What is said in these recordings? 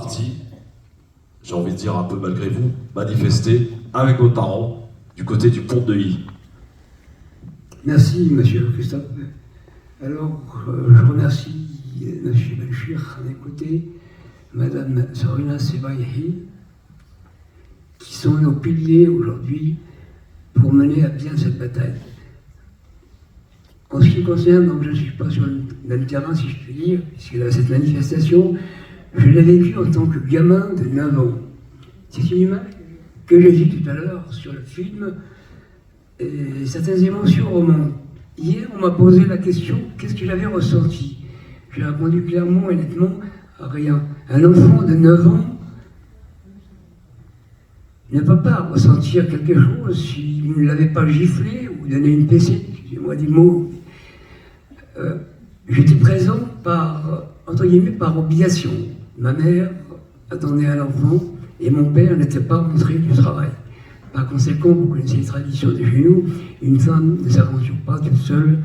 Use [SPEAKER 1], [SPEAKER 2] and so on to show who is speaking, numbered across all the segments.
[SPEAKER 1] parti, j'ai envie de dire un peu malgré vous, manifester avec vos parents du côté du pont de Neuilly.
[SPEAKER 2] Merci, monsieur Christophe. Alors, je remercie monsieur Belchir à mes côtés, madame Sorina Sebaïhi, qui sont nos piliers aujourd'hui pour mener à bien cette bataille. En ce qui concerne, donc je ne suis pas sur le même terrain, si je puis dire, puisque cette manifestation, je l'ai vécue en tant que gamin de 9 ans. C'est une image que j'ai vue tout à l'heure sur le film, et certaines émotions remontent. Hier, on m'a posé la question, qu'est-ce que j'avais ressenti? J'ai répondu clairement et nettement, rien. Un enfant de 9 ans ne peut pas ressentir quelque chose s'il ne l'avait pas giflé ou donné une PC, excusez-moi du mot. J'étais présent par, entre guillemets, par obligation. Ma mère attendait un enfant et mon père n'était pas rentré du travail. Par conséquent, vous connaissez les traditions de chez nous, une femme ne s'aventure pas toute seule,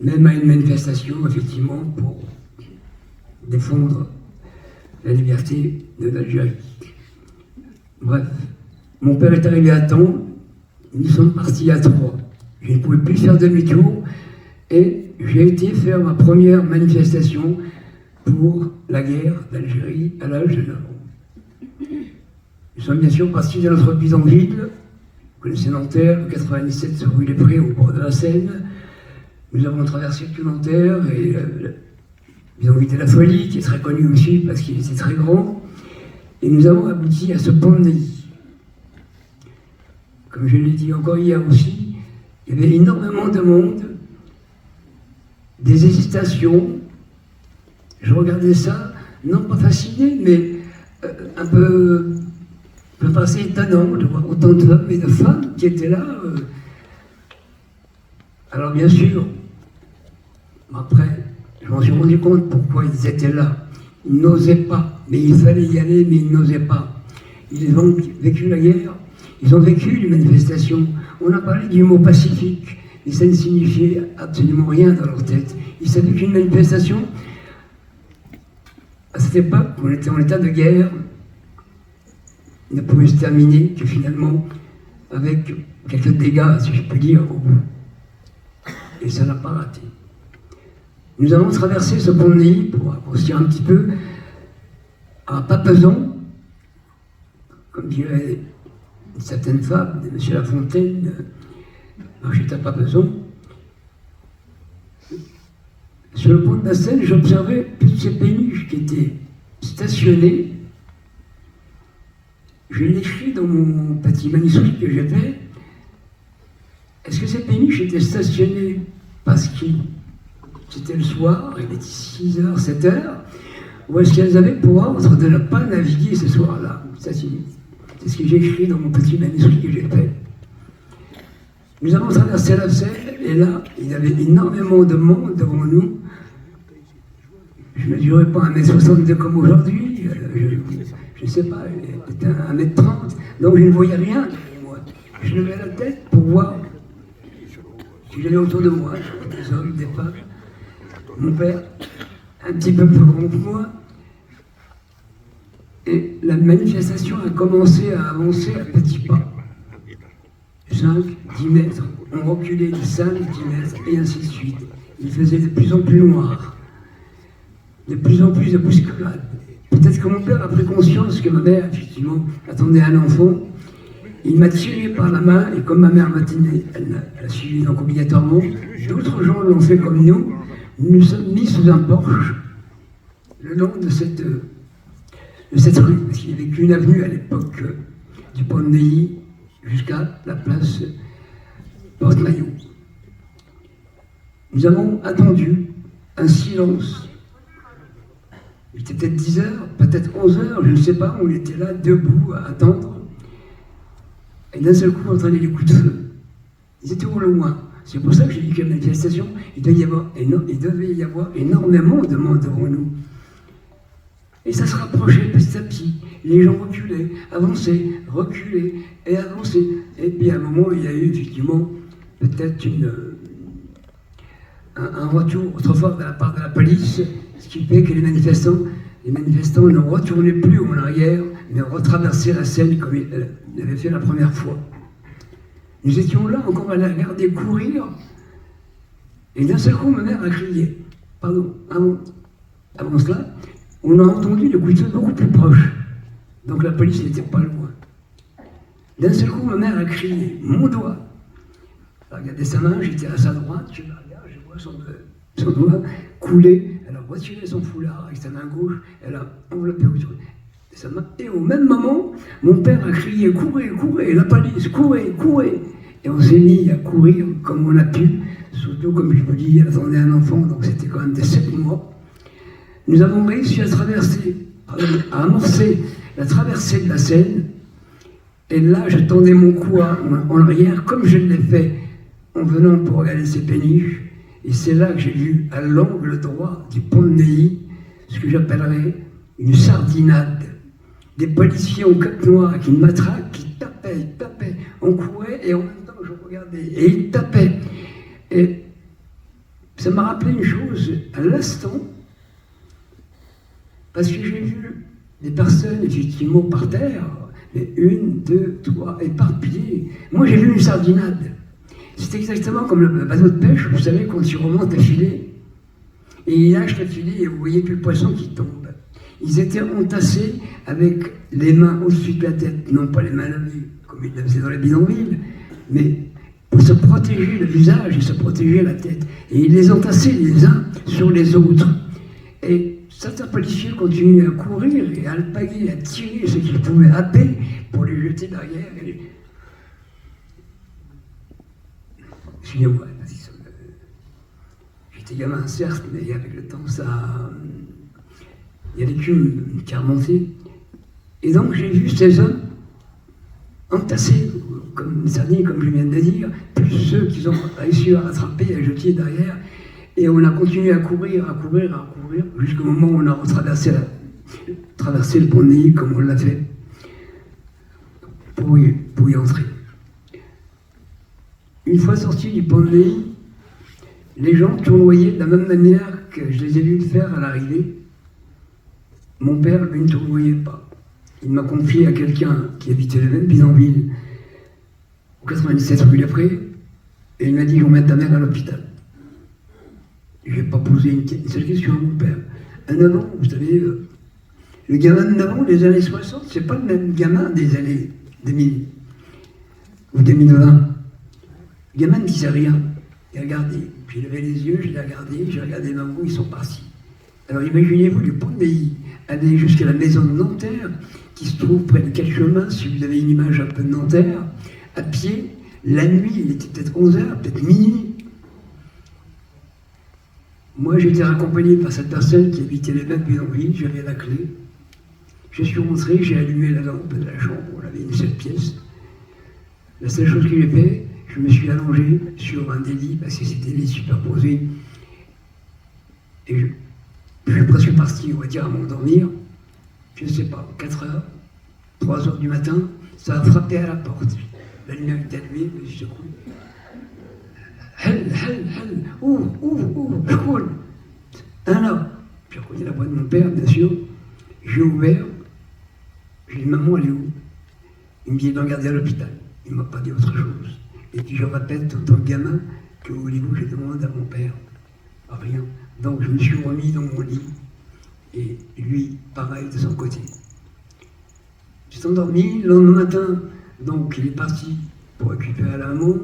[SPEAKER 2] même à une manifestation, effectivement, pour défendre la liberté de l'Algérie. Bref, mon père est arrivé à temps, nous sommes partis à 3. Je ne pouvais plus faire demi-tour et j'ai été faire ma première manifestation pour la guerre d'Algérie à l'âge de 9 ans. Nous sommes bien sûr partis de notre bidonville, vous connaissez Nanterre, le 97 rue des Prés au bord de la Seine. Nous avons traversé tout Nanterre et le bidonville de la Folie, qui est très connu aussi parce qu'il était très grand. Et nous avons abouti à ce pont de Neuilly. Comme je l'ai dit encore hier aussi, il y avait énormément de monde, des hésitations. Je regardais ça, non pas fasciné, mais un peu assez étonnant de voir autant d'hommes et de femmes qui étaient là. Alors bien sûr, après, je m'en suis rendu compte pourquoi ils étaient là. Ils n'osaient pas, mais il fallait y aller, mais ils n'osaient pas. Ils ont vécu la guerre, ils ont vécu les manifestations. On a parlé du mot pacifique, et ça ne signifiait absolument rien dans leur tête. Ils savaient qu'une manifestation, à cette époque, on était en état de guerre, ne pouvait se terminer que finalement avec quelques dégâts, si je peux dire, au bout. Et ça n'a pas raté. Nous avons traversé ce pont de Neuilly pour approfondir un petit peu à Papeson, comme dirait une certaine fable de M. La Fontaine, marchait à Papeson. Sur le pont de la Seine, j'observais toutes ces péniches qui étaient stationnées. Je l'ai écrit dans mon petit manuscrit que j'ai fait. Est-ce que ces péniches étaient stationnées parce que c'était le soir, il était 6h, 7h, ou est-ce qu'elles avaient pour ordre de ne pas naviguer ce soir-là? C'est ce que j'ai écrit dans mon petit manuscrit que j'ai fait. Nous avons traversé la Seine, et là, il y avait énormément de monde devant nous. Je ne mesurais pas 1m62 comme aujourd'hui, je ne sais pas, c'était 1m30, donc je ne voyais rien derrière moi. Je levais la tête pour voir si j'allais autour de moi, des hommes, des femmes. Mon père, un petit peu plus grand que moi, et la manifestation a commencé à avancer à petits pas. 5, 10 mètres, on reculait de 5, 10 mètres, et ainsi de suite. Il faisait de plus en plus noir, de plus en plus de bousculades. Peut-être que mon père a pris conscience que ma mère, effectivement, attendait un enfant. Il m'a tiré par la main, et comme ma mère m'a tenu, elle a suivi donc obligatoirement. D'autres gens l'ont fait comme nous. Nous nous sommes mis sous un porche, le long de cette rue, parce qu'il n'y avait qu'une avenue à l'époque du pont de Neuilly jusqu'à la place Porte-Maillot. Nous avons attendu un silence. Il était peut-être 10h, peut-être 11h, je ne sais pas, on était là, debout, à attendre. Et d'un seul coup, on entendait les coups de feu. Ils étaient au loin. C'est pour ça que j'ai dit que la manifestation, il devait y avoir énormément de monde devant nous. Et ça se rapprochait petit à petit. Les gens reculaient, avançaient, reculaient et avançaient. Et puis à un moment, il y a eu effectivement peut-être un retour trop fort de la part de la police, ce qui fait que les manifestants les manifestants ne retournaient plus en arrière, mais retraversaient la Seine comme ils l'avaient fait la première fois. Nous étions là, encore à la regarder courir, et d'un seul coup, ma mère a crié. Pardon, avant cela, on a entendu le coup de feu beaucoup plus proche. Donc la police n'était pas loin. D'un seul coup, ma mère a crié, mon doigt. Elle a regardé sa main, j'étais à sa droite, je la regarde, je vois son doigt couler. Elle a retiré son foulard avec sa main gauche, elle a enveloppé autour de sa main. Et au même moment, mon père a crié, courez, courez, la police, courez, courez. Et on s'est mis à courir comme on a pu, surtout comme je vous dis, elle attendait un enfant, donc c'était quand même des 7 mois. Nous avons réussi à amorcer la traversée de la Seine. Et là, je tendais mon cou en arrière, comme je l'ai fait en venant pour regarder ces péniches. Et c'est là que j'ai vu, à l'angle droit du pont de Neuilly, ce que j'appellerais une sardinade. Des policiers en cap noir avec une matraque qui tapaient. On courait et en même temps, je regardais. Et ils tapaient. Et ça m'a rappelé une chose à l'instant, parce que j'ai vu des personnes effectivement par terre, mais 1, 2, 3, éparpillées. Moi, j'ai vu une sardinade. C'est exactement comme le bateau de pêche, vous savez, quand tu remontes un filet, et il lâche le filet et vous voyez plus le poisson qui tombe. Ils étaient entassés avec les mains au-dessus de la tête, non pas les mains levées, comme ils le faisaient dans les bidonvilles, mais pour se protéger le visage et se protéger la tête. Et ils les entassaient les uns sur les autres. Et certains policiers continuaient à courir et à alpaguer, à tirer ce qu'ils pouvaient happer pour les jeter derrière. Excusez-moi, j'étais gamin, certes, mais avec le temps, il y a l'écume qui a remonté. Et donc, j'ai vu ces hommes entassés, comme une sardine, comme je viens de le dire, plus ceux qui ont réussi à rattraper, à jeter derrière. Et on a continué à courir, jusqu'au moment où on a traversé le pont de Neuilly, comme on l'a fait, pour y entrer. Une fois sortis du pont de Neuilly, les gens tournoyaient de la même manière que je les ai vus le faire à l'arrivée. Mon père, lui, ne tournoyait pas. Il m'a confié à quelqu'un qui habitait le même bidonville, au 97 rue Lapré, et il m'a dit, on met ta mère à l'hôpital. Je n'ai pas posé une seule question à mon père. À 9 ans, vous savez, le gamin de 9 ans des années 60, c'est pas le même gamin des années 2000 ou 2020. Le gamin ne disait rien. Il regardait. Puis il levait les yeux, je l'ai regardé, j'ai regardé maman, ils sont partis. Alors imaginez-vous du pont de Neuilly, aller jusqu'à la maison de Nanterre, qui se trouve près de quel chemin, si vous avez une image un peu de Nanterre, à pied, la nuit, il était peut-être 11h, peut-être minuit. Moi, j'étais accompagné par cette personne qui habitait les mêmes bidonvilles, j'avais la clé. Je suis rentré, j'ai allumé la lampe de la chambre, on avait une seule pièce. La seule chose que j'ai fait, je me suis allongé sur un des lits, parce que c'était des lits superposés. Et je suis presque parti, on va dire, à m'endormir. Je ne sais pas, 4 heures, 3 heures du matin, ça a frappé à la porte. La lumière était allumée, je me suis secoué. Hel, ouvre, je coule. Un là. J'ai reconnu la voix de mon père, bien sûr. J'ai ouvert. J'ai dit, maman, elle est où? Il me dit, d'en garder à l'hôpital. Il ne m'a pas dit autre chose. Et puis je répète, en tant que gamin, que voulez-vous, je demande à mon père. Rien. Donc je me suis remis dans mon lit. Et lui, pareil, de son côté. J'ai endormi. Le lendemain matin, donc il est parti pour récupérer la maman.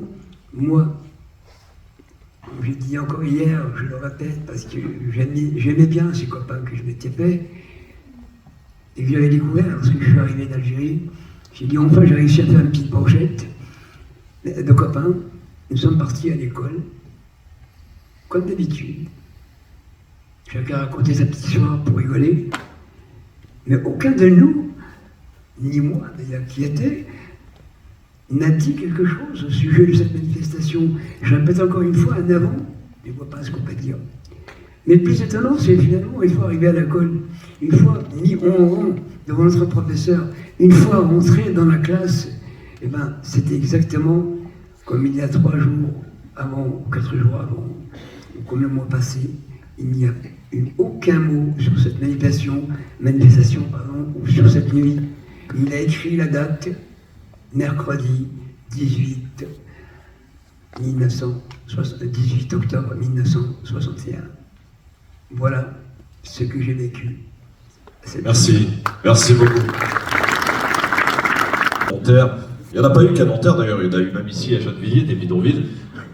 [SPEAKER 2] Moi, j'ai dit encore hier, je le répète, parce que j'aimais bien ces copains que je m'étais fait, et que j'avais découvert lorsque je suis arrivé d'Algérie. J'ai dit, enfin, j'ai réussi à faire une petite brochette de copains. Nous sommes partis à l'école, comme d'habitude. Chacun racontait sa petite histoire pour rigoler, mais aucun de nous, ni moi d'ailleurs qui était, n'a dit quelque chose au sujet de cette manifestation. Je répète encore une fois, en avant, je ne vois pas ce qu'on peut dire. Mais le plus étonnant, c'est finalement, une fois arrivé à l'école, une fois mis en rang devant notre professeur, une fois rentré dans la classe, eh ben, c'était exactement comme il y a 3 jours avant, ou 4 jours avant, ou comme le mois passé, Il n'y a eu aucun mot sur cette manifestation, ou sur cette nuit. Il a écrit la date, mercredi 18 octobre 1961. Voilà ce que j'ai vécu.
[SPEAKER 1] Merci, merci beaucoup. Nanterre, il n'y en a pas eu qu'à Nanterre d'ailleurs, il y en a eu même ici à Gennevilliers, des bidonvilles.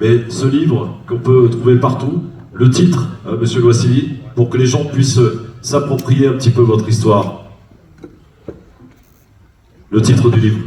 [SPEAKER 1] Mais ce livre qu'on peut trouver partout, le titre, Monsieur Loisili, pour que les gens puissent s'approprier un petit peu votre histoire. Le titre du livre.